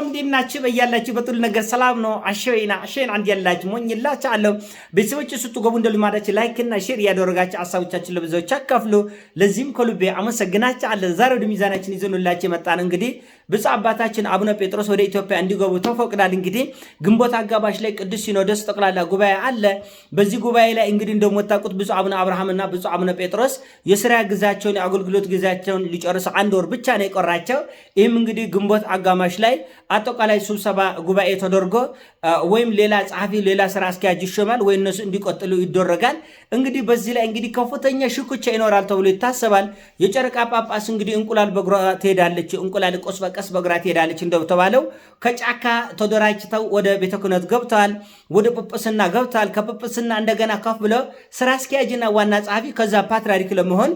ሰላም እንዲናችሁ በያላችሁ በጥል ነገር ሰላም ነው። አሸይና አንድ ያላችሁ ሞኝላችሁ አለው ቤተሰቦች ስትገቡ እንደልማዳችሁ ላይክ እና ሼር ያደረጋችሁ ሐሳቦቻችሁን ለብዙዎች አካፍሉ። ለዚህም ከልቤ አመሰግናችሁ አለ። ዛሬ ወደ ሚዛናችን ይዘንላችሁ የመጣን እንግዲህ ብፁዕ አባታችን አቡነ ጴጥሮስ ወደ ኢትዮጵያ እንዲገቡ ተፈቅዷል። እንግዲህ ግንቦት አጋባሽ ላይ ቅዱስ ሲኖዶስ ጠቅላላ ጉባኤ አለ። በዚህ ጉባኤ ላይ እንግዲህ እንደምታውቁት ብፁዕ አቡነ አብርሃምና ብፁዕ አቡነ ጴጥሮስ የሥራ ጊዜያቸውን የአገልግሎት ጊዜያቸውን ሊጨርሱ አንድ ወር ብቻ ነው የቀራቸው። ይህም እንግዲህ ግንቦት አጋማሽ ላይ አጠቃላይ ስብሰባ ጉባኤ ተደርጎ ወይም ሌላ ጸሐፊ ሌላ ስራ አስኪያጅ ይሾማል ወይ እነሱ እንዲቆጥሉ ይደረጋል። እንግዲህ በዚህ ላይ እንግዲህ ከፍተኛ ሽኩቻ ይኖራል ተብሎ ይታሰባል። የጨረቃ ጳጳስ እንግዲህ እንቁላል በእግሯ ትሄዳለች፣ እንቁላል ቆስ በቀስ በእግሯ ትሄዳለች እንደተባለው ከጫካ ተደራጅተው ወደ ቤተ ክህነት ገብተዋል፣ ወደ ጵጵስና ገብተዋል። ከጵጵስና እንደገና ከፍ ብለው ስራ አስኪያጅና ዋና ጸሐፊ ከዛ ፓትርያርክ ለመሆን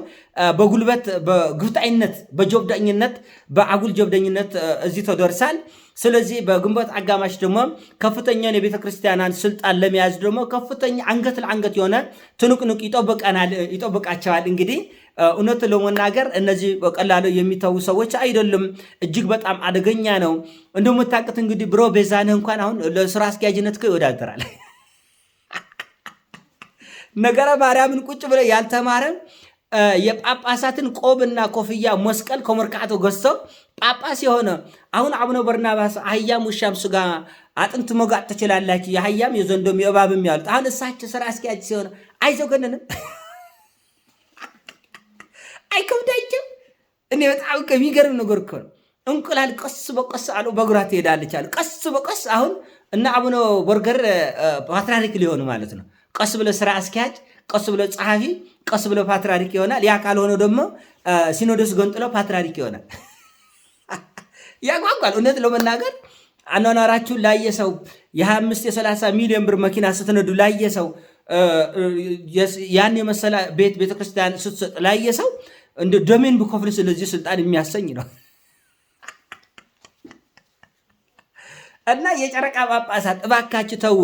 በጉልበት በግብጣይነት በጀብደኝነት በአጉል ጀብደኝነት እዚህ ተደርሳል። ስለዚህ በግንቦት አጋማሽ ደግሞ ከፍተኛውን የቤተ ክርስቲያናን ስልጣን ለመያዝ ደግሞ ከፍተኛ አንገት ለአንገት የሆነ ትንቅንቅ ይጠብቃቸዋል። እንግዲህ እውነት ለመናገር እነዚህ በቀላሉ የሚተዉ ሰዎች አይደሉም። እጅግ በጣም አደገኛ ነው። እንደምታውቁት እንግዲህ ብሮ ቤዛነህ እንኳን አሁን ለስራ አስኪያጅነት ይወዳደራል። ነገረ ማርያምን ቁጭ ብለ ያልተማረ የጳጳሳትን ቆብና ኮፍያ መስቀል ከመርካቶ ገዝተው ጳጳስ የሆነ አሁን አቡነ በርናባስ አህያም ውሻም ስጋ አጥንት መጋጥ ትችላላችሁ፣ የአህያም የዘንዶም የእባብም ያሉት አሁን እሳቸው ስራ አስኪያጅ ሲሆን አይዘገንንም? አይከብዳቸው? እኔ በጣም ከሚገርም ነገር እኮ ነው። እንቁላል ቀስ በቀስ አሉ በእግሯ ትሄዳለች አሉ። ቀስ በቀስ አሁን እና አቡነ በርገር ፓትርያርክ ሊሆኑ ማለት ነው። ቀስ ብለ ስራ አስኪያጅ፣ ቀስ ብለ ጸሐፊ፣ ቀስ ብለ ፓትርያርክ ይሆናል። ያ ካልሆነ ደግሞ ሲኖዶስ ገንጥለው ፓትርያርክ ይሆናል። ያጓጓል። እውነት ለመናገር አኗኗራችሁን ላየ ሰው የ25 የ30 ሚሊዮን ብር መኪና ስትነዱ ላየ ሰው ያን የመሰለ ቤተክርስቲያን ስትሰጥ ላየ ሰው እንደ ደሜን ብከፍል ስለዚህ ስልጣን የሚያሰኝ ነው። እና የጨረቃ ጳጳሳት እባካችሁ ተው።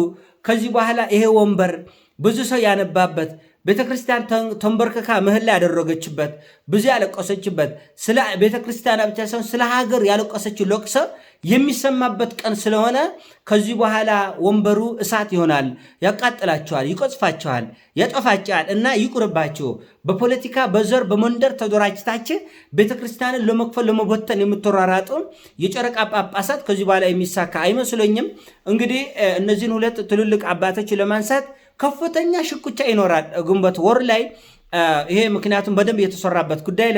ከዚህ በኋላ ይሄ ወንበር ብዙ ሰው ያነባበት ቤተክርስቲያን ተንበርክካ ምህላ ያደረገችበት ብዙ ያለቀሰችበት ስለ ቤተክርስቲያን ብቻ ሳይሆን ስለ ሀገር ያለቀሰችው ለቅሶ የሚሰማበት ቀን ስለሆነ ከዚህ በኋላ ወንበሩ እሳት ይሆናል፣ ያቃጥላቸዋል፣ ይቆጽፋቸዋል፣ ያጠፋቸዋል እና ይቁርባቸው። በፖለቲካ በዘር በመንደር ተደራጅታችሁ ቤተክርስቲያንን ለመክፈል ለመበተን የምትራራጡ የጨረቃ ጳጳሳት ከዚህ በኋላ የሚሳካ አይመስለኝም። እንግዲህ እነዚህን ሁለት ትልልቅ አባቶች ለማንሳት ከፍተኛ ሽኩቻ ይኖራል ግንቦት ወር ላይ። ይሄ ምክንያቱም በደንብ የተሰራበት ጉዳይ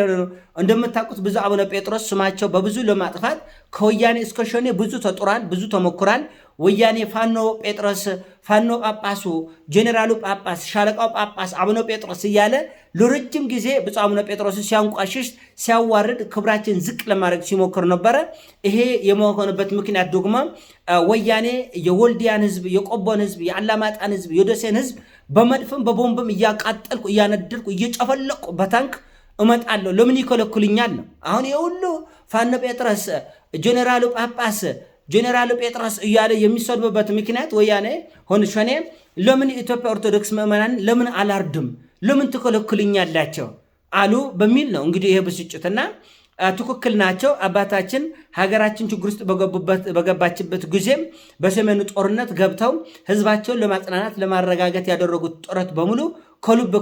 እንደምታውቁት ብዙ አቡነ ጴጥሮስ ስማቸው በብዙ ለማጥፋት ከወያኔ እስከ ሸኔ ብዙ ተጥሯል፣ ብዙ ተሞክሯል። ወያኔ ፋኖ ጴጥሮስ፣ ፋኖ ጳጳሱ፣ ጄኔራሉ ጳጳስ፣ ሻለቃው ጳጳስ፣ አቡነ ጴጥሮስ እያለ ለረጅም ጊዜ ብፁዕ አቡነ ጴጥሮስ ሲያንቋሽሽ ሲያዋርድ ክብራችን ዝቅ ለማድረግ ሲሞክር ነበረ። ይሄ የመሆንበት ምክንያት ደግሞ ወያኔ የወልዲያን ህዝብ፣ የቆቦን ህዝብ፣ የአላማጣን ህዝብ፣ የደሴን ህዝብ በመድፍም በቦምብም እያቃጠልኩ እያነደልኩ እየጨፈለቁ በታንክ እመጣለሁ ለምን ይከለክሉኛል ነው። አሁን የሁሉ ፋኖ ጴጥሮስ፣ ጄኔራሉ ጳጳስ፣ ጄኔራሉ ጴጥሮስ እያለ የሚሰድብበት ምክንያት ወያኔ ሆን ሸኔ ለምን የኢትዮጵያ ኦርቶዶክስ ምዕመናን ለምን አላርድም ለምን ትከለክሉኛላቸው አሉ በሚል ነው። እንግዲህ ይሄ ብስጭትና ትክክል ናቸው። አባታችን ሀገራችን ችግር ውስጥ በገባችበት ጊዜም በሰሜኑ ጦርነት ገብተው ህዝባቸውን ለማጽናናት ለማረጋጋት ያደረጉት ጥረት በሙሉ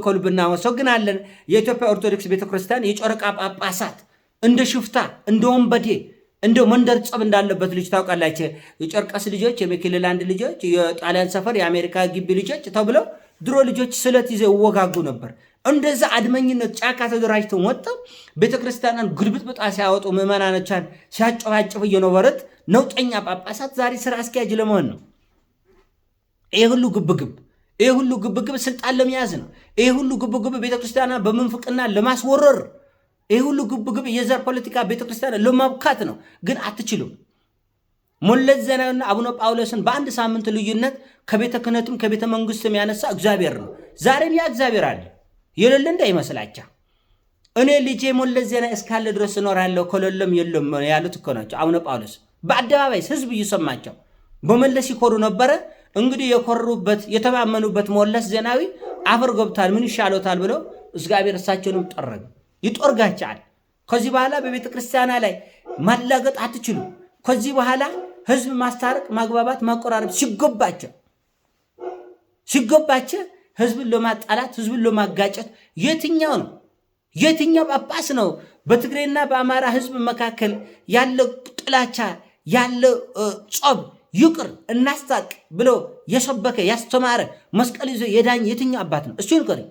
ከልብ እናመሰግናለን። የኢትዮጵያ ኦርቶዶክስ ቤተክርስቲያን የጨረቃ ጳጳሳት እንደ ሽፍታ እንደ ወንበዴ እንደ መንደር ጸብ እንዳለበት ልጅ ታውቃላችሁ። የጨርቀስ ልጆች፣ የሜክሌላንድ ልጆች፣ የጣሊያን ሰፈር የአሜሪካ ግቢ ልጆች ተብለው ድሮ ልጆች ስለት ይዘው ይወጋጉ ነበር። እንደዛ አድመኝነት ጫካ ተደራጅተው ወጥተው ቤተክርስቲያንን ግልብጥብጣ ሲያወጡ ምዕመናኖቿን ሲያጨፋጭፉ የነበሩት ነውጠኛ ጳጳሳት ዛሬ ስራ አስኪያጅ ለመሆን ነው። ይሄ ሁሉ ግብግብ ስልጣን ለመያዝ ነው። ይሄ ሁሉ ግብግብ ቤተክርስቲያንን በምንፍቅና ለማስወረር፣ ይሄ ሁሉ ግብግብ የዘር ፖለቲካ ቤተክርስቲያን ለማብካት ነው። ግን አትችሉም። መለስ ዜናዊና አቡነ ጳውሎስን በአንድ ሳምንት ልዩነት ከቤተ ክህነትም ከቤተ መንግስትም ያነሳ እግዚአብሔር ነው። ዛሬም ያ እግዚአብሔር አለ የሌለ እንዳይመስላችሁ። እኔ ልጄ መለስ ዜናዊ እስካለ ድረስ እኖራለሁ ከሌለም የለም ያሉት እኮ ናቸው አቡነ ጳውሎስ። በአደባባይ ህዝብ እየሰማቸው በመለስ ይኮሩ ነበረ። እንግዲህ የኮሩበት የተማመኑበት መለስ ዜናዊ አፈር ገብታል ምን ይሻሎታል ብሎ እግዚአብሔር እሳቸውንም ጠረገ። ይጦርጋቸዋል። ከዚህ በኋላ በቤተ ክርስቲያና ላይ ማላገጥ አትችሉ። ከዚህ በኋላ ህዝብ ማስታረቅ፣ ማግባባት፣ ማቆራረብ ሲገባቸው ህዝብን ለማጣላት ህዝብን ለማጋጨት የትኛው ጳጳስ ነው በትግሬና በአማራ ህዝብ መካከል ያለው ጥላቻ ያለው ጾብ ይቅር እናስታቅ ብሎ የሰበከ ያስተማረ መስቀል ይዞ የዳኝ የትኛው አባት ነው? እሱ ይንገረኝ።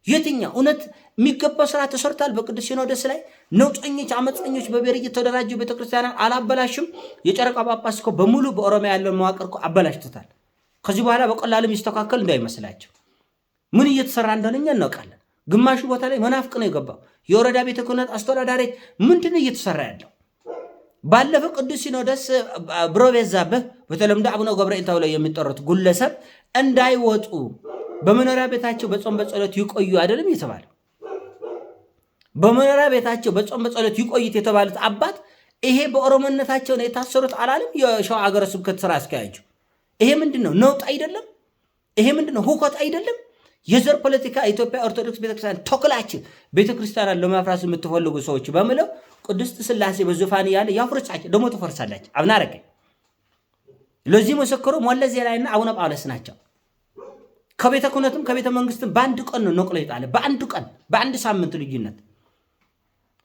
የትኛው እውነት የሚገባው ስራ ተሰርቷል? በቅዱስ ሲኖዶስ ላይ ነውጠኞች፣ አመፀኞች በብሔር እየተደራጁ ቤተክርስቲያናን አላበላሽም። የጨረቃ ጳጳስ እኮ በሙሉ በኦሮሚያ ያለውን መዋቅር እኮ አበላሽቶታል። ከዚህ በኋላ በቀላሉ የሚስተካከል እንዳይመስላቸው ምን እየተሰራ እንደሆነ እኛ እናውቃለን። ግማሹ ቦታ ላይ መናፍቅ ነው የገባው። የወረዳ ቤተ ክህነት አስተዳዳሪዎች ምንድነው እየተሰራ ያለው? ባለፈው ቅዱስ ሲኖዶስ ብሮ በዛብህ በተለምዶ አቡነ ገብርኤል ተብለው የሚጠሩት ግለሰብ እንዳይወጡ በመኖሪያ ቤታቸው በጾም በጸሎት ይቆዩ አይደለም የተባለው። በመኖሪያ ቤታቸው በጾም በጸሎት ይቆዩት የተባሉት አባት ይሄ በኦሮሞነታቸው ነው የታሰሩት አላለም? የሸዋ ሀገረ ስብከት ስራ አስኪያጁ። ይሄ ምንድነው? ነውጥ አይደለም? ይሄ ምንድነው? ሁከት አይደለም? የዘር ፖለቲካ ኢትዮጵያ ኦርቶዶክስ ቤተክርስቲያን ተክላችሁ ቤተክርስቲያንን ለማፍራስ የምትፈልጉ ሰዎች በምለው ቅድስት ሥላሴ በዙፋን ያለ ያፍርሳችሁ ደግሞ ትፈርሳላችሁ። አቡነ አረጋዊ ለዚህ መሰከሩ ሞለ ዜናዊና አቡነ ጳውሎስ ናቸው። ከቤተ ክህነትም ከቤተ መንግስትም በአንድ ቀን ነው ነቅሎ ይጣለ። በአንድ ቀን በአንድ ሳምንት ልዩነት።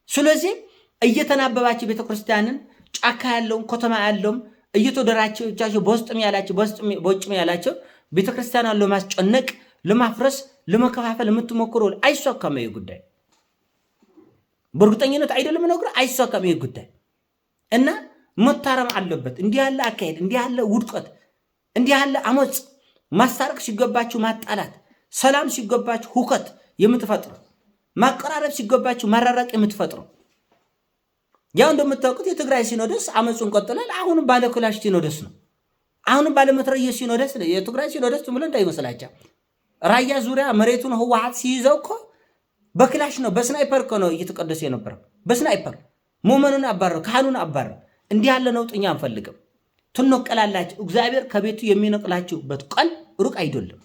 ስለዚህ እየተናበባችሁ ቤተክርስቲያንን ጫካ ያለውም ከተማ ያለውም እየተደራቸው በውስጥም ያላቸው በውጭም ያላቸው ቤተክርስቲያንን ለማስጨነቅ ለማፍረስ ለመከፋፈል የምትሞክሩ አይሳካም። ይሄ ጉዳይ በእርግጠኝነት አይደለም ነው፣ አይሳካም ይሄ ጉዳይ እና መታረም አለበት። እንዲህ ያለ አካሄድ፣ እንዲህ ያለ ውድቀት፣ እንዲህ ያለ አመጽ፣ ማስታረቅ ሲገባችሁ ማጣላት፣ ሰላም ሲገባችሁ ሁከት የምትፈጥሩ፣ ማቀራረብ ሲገባችሁ ማራራቅ የምትፈጥሩ። ያው እንደምታውቁት የትግራይ ሲኖዶስ አመጹን ቀጥላል። አሁንም ባለክላሽ ሲኖዶስ ነው። አሁንም ባለመትረየስ ሲኖዶስ ነው። የትግራይ ሲኖዶስ ብሎ እንዳይመስላችሁ ራያ ዙሪያ መሬቱን ህወሓት ሲይዘው እኮ በክላሽ ነው፣ በስናይፐር እኮ ነው እየተቀደሰ የነበረው። በስናይፐር ሙመኑን አባረው፣ ካህኑን አባረው። እንዲህ ያለ ነውጥኛ አንፈልግም። ትነቀላላችሁ። እግዚአብሔር ከቤቱ የሚነቅላችሁበት ቀን ሩቅ አይደለም።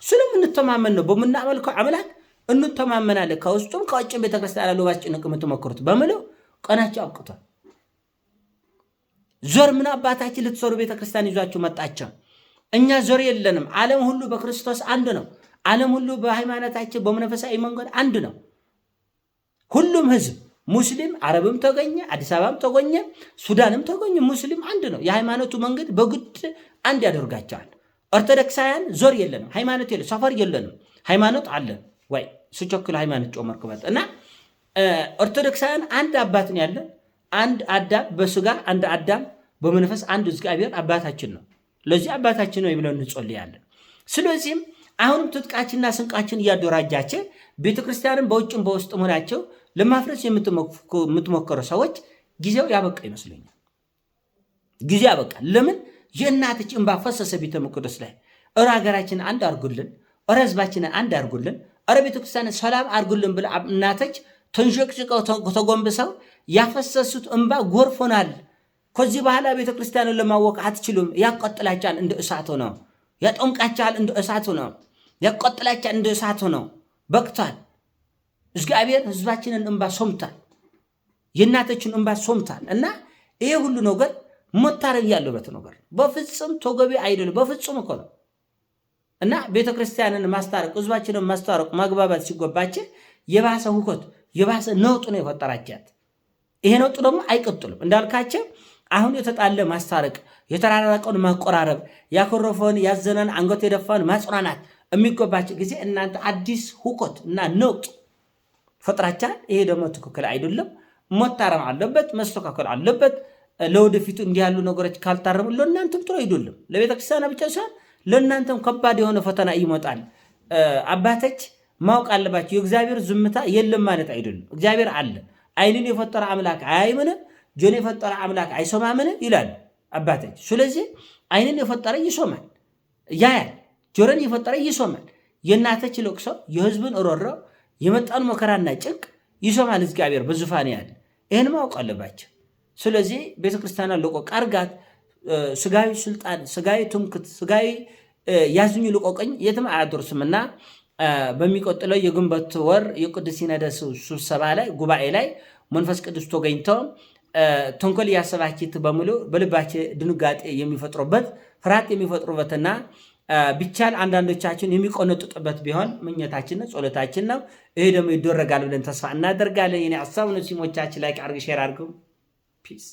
ስለምንተማመን ነው በምናመልከው አምላክ እንተማመናለን። ከውስጡም ከውጭም ቤተክርስቲያን ያለው ባስጭንቅ የምትሞክሩት በምለው ቀናቸው አብቅቷል። ዘር ምን አባታችን ልትሰሩ ቤተክርስቲያን ይዟችሁ መጣቸው። እኛ ዘር የለንም። ዓለም ሁሉ በክርስቶስ አንድ ነው። ዓለም ሁሉ በሃይማኖታችን በመንፈሳዊ መንገድ አንድ ነው። ሁሉም ህዝብ ሙስሊም፣ አረብም ተገኘ፣ አዲስ አበባም ተገኘ፣ ሱዳንም ተገኘ፣ ሙስሊም አንድ ነው። የሃይማኖቱ መንገድ በግድ አንድ ያደርጋቸዋል። ኦርቶዶክሳውያን ዘር የለንም፣ ሃይማኖት የለ፣ ሰፈር የለንም፣ ሃይማኖት አለን ወይ ስቸክል ሃይማኖት ጮመርክበት እና ኦርቶዶክሳውያን አንድ አባት ነው ያለን፣ አንድ አዳም በስጋ አንድ አዳም በመንፈስ አንድ እግዚአብሔር አባታችን ነው። ለዚህ አባታችን ነው ብለን እንጸልያለን። ስለዚህም አሁንም ትጥቃችንና ስንቃችን እያደራጃቸው ቤተክርስቲያንን በውጭም በውስጥ ሆናቸው ለማፍረስ የምትሞክሩ ሰዎች ጊዜው ያበቃ ይመስለኛል። ጊዜ ያበቃ። ለምን የእናትች እንባ ፈሰሰ ቤተ መቅደስ ላይ። እረ ሀገራችንን አንድ አርጉልን፣ እረ ህዝባችንን አንድ አርጉልን፣ እረ ቤተክርስቲያንን ሰላም አርጉልን ብለ እናቶች ተንሸቅጭቀው ተጎንብሰው ያፈሰሱት እንባ ጎርፎናል። ከዚህ በኋላ ቤተክርስቲያንን ለማወቅ አትችሉም። ያቆጥላቻል እንደ እሳት ነው። ያጠምቃቻል እንደ እሳት ነው። ያቆጥላቻል እንደ እሳት ነው። በቅቷል። እግዚአብሔር ህዝባችንን እንባ ሶምታል። የእናቶችን እንባ ሶምታል። እና ይሄ ሁሉ ነገር መታረም ያለበት ነገር በፍጹም ተገቢ አይደለም። በፍጹም እኮ ነው። እና ቤተክርስቲያንን ማስታረቅ፣ ህዝባችንን ማስታረቅ፣ ማግባባት ሲገባቸው የባሰ ሁከት የባሰ ነውጥ ነው የፈጠራቻት። ይሄ ነውጥ ደግሞ አይቀጥሉም እንዳልካቸው አሁን የተጣለ ማስታረቅ፣ የተራራቀውን ማቆራረብ፣ ያኮረፈውን ያዘነን አንገት የደፋን ማጽናናት የሚገባቸው ጊዜ እናንተ አዲስ ሁከት እና ነውጥ ፈጥራቻል። ይሄ ደግሞ ትክክል አይደለም። መታረም አለበት፣ መስተካከል አለበት። ለወደፊቱ እንዲህ ያሉ ነገሮች ካልታረሙ ለእናንተም ጥሩ አይደለም። ለቤተክርስቲያን ብቻ ሳይሆን ለእናንተም ከባድ የሆነ ፈተና ይመጣል። አባቶች ማወቅ አለባቸው። የእግዚአብሔር ዝምታ የለም ማለት አይደለም። እግዚአብሔር አለ። ዓይንን የፈጠረ አምላክ አያይምን? ጆሮን የፈጠረ አምላክ አይሰማምን? ይላል አባቶች። ስለዚህ ዓይንን የፈጠረ ይሰማል፣ ያያል። ጆሮን የፈጠረ ይሰማል። የእናቶች ለቅሶ፣ የህዝብን ሮሮ፣ የመጣን መከራና ጭንቅ ይሰማል እግዚአብሔር በዙፋን ያለ። ይህን ማወቅ አለባቸው። ስለዚህ ቤተክርስቲያንን ልቆቅ አርጋት። ስጋዊ ስልጣን፣ ስጋዊ ትምክት፣ ስጋዊ ያዝኙ ልቆቀኝ የትም አያደርስምና በሚቆጥለው የግንቦት ወር የቅዱስ ሲኖዶስ ስብሰባ ላይ ጉባኤ ላይ መንፈስ ቅዱስ ተገኝቶ ተንኮል ያሰባችት በሙሉ በልባቸው ድንጋጤ የሚፈጥሩበት ፍርሃት የሚፈጥሩበትና ቢቻል አንዳንዶቻችን የሚቆነጥጡበት ቢሆን ምኞታችን ነው፣ ጸሎታችን ነው። ይሄ ደግሞ ይደረጋል ብለን ተስፋ እናደርጋለን። የኔ ሐሳብ ነው። ሲሞቻችን ላይ አርግ ሼር አድርጉ። ፒስ